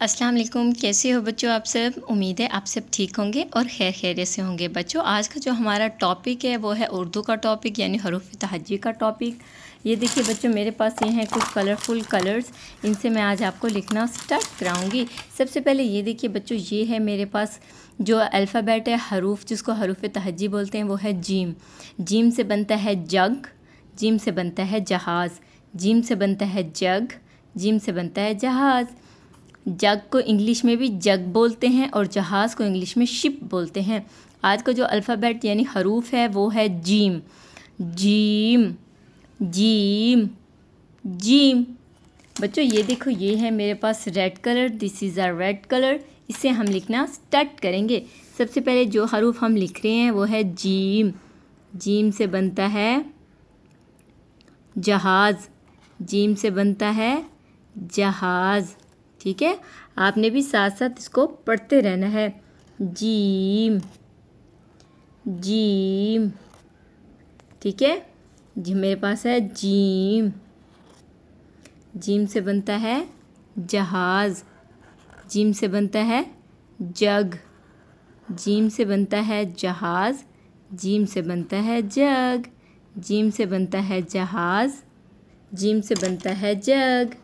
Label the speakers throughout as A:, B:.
A: अस्सलाम वालेकुम। कैसे हो बच्चों आप सब? उम्मीद है आप सब ठीक होंगे और खैर खैरियत से होंगे। बच्चों आज का जो हमारा टॉपिक है वो है उर्दू का टॉपिक यानी हरूफ तहज्जी का टॉपिक। ये देखिए बच्चों मेरे पास ये हैं कुछ कलरफुल कलर्स, इनसे मैं आज आपको लिखना स्टार्ट कराऊंगी। सबसे पहले ये देखिए बच्चों, ये है मेरे पास जो अल्फ़ाबेट है हरूफ, जिसको हरूफ तहज्जी बोलते हैं, वो है जीम। जीम से बनता है जग, जीम से बनता है जहाज़, जीम से बनता है जग, जीम से बनता है जहाज़। जग को इंग्लिश में भी जग बोलते हैं और जहाज़ को इंग्लिश में शिप बोलते हैं। आज का जो अल्फ़ाबेट यानी हरूफ है वो है जीम। जीम जीम जीम। बच्चों ये देखो, ये है मेरे पास red colour, this is a red colour. इसे हम लिखना स्टार्ट करेंगे। सबसे पहले जो हरूफ हम लिख रहे हैं वो है जीम। जीम से बनता है जहाज़, जीम से बनता है जहाज़। ठीक है, आपने भी साथ साथ इसको पढ़ते रहना है। Gym gym. ठीक है जी, मेरे पास है जीम। जीम से बनता है जहाज़, जीम से बनता है जग, जीम से बनता है जहाज़, जीम से बनता है जग, जीम से बनता है जहाज़, जीम से बनता है जग।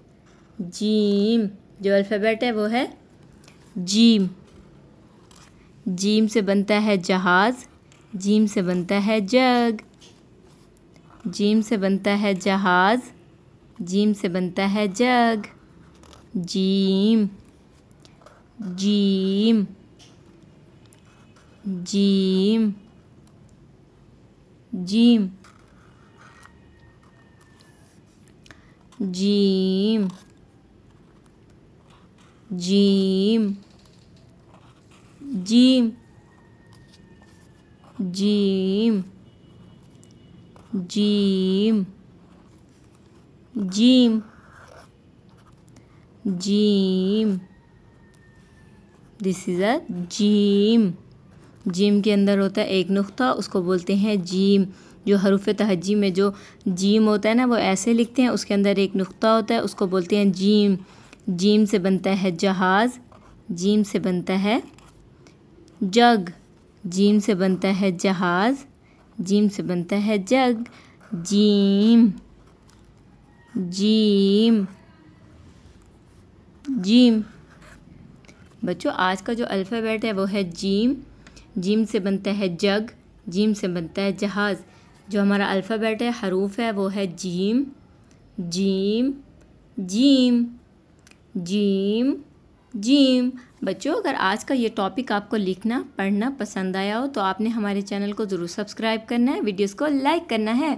A: जीम जो अल्फ़ाबेट है वो है जीम। जीम से बनता है जहाज़, जीम से बनता है जग, जीम से बनता है जहाज़, जीम से बनता है जग। जीम जीम जीम जीम जीम जीम जीम जीम जीम जीम जीम। दिस इज़ अ जीम। जीम के अंदर होता है एक नुक्ता, उसको बोलते हैं जीम। जो हरूफ तहज्जी में जो जीम होता है ना, वो ऐसे लिखते हैं, उसके अंदर एक नुक्ता होता है, उसको बोलते हैं जीम। जीम से बनता है जहाज़, जीम से बनता है जग, जीम से बनता है जहाज़, जीम से बनता है जग। जीम जीम जीम। बच्चों आज का जो अल्फ़ाबेट है वो है जीम। जीम से बनता है जग, जीम से बनता है जहाज़। जो हमारा अल्फ़ाबेट है हरूफ है वो है जीम जीम जीम जीम जीम। बच्चों अगर आज का ये टॉपिक आपको लिखना पढ़ना पसंद आया हो तो आपने हमारे चैनल को ज़रूर सब्सक्राइब करना है, वीडियोस को लाइक करना है।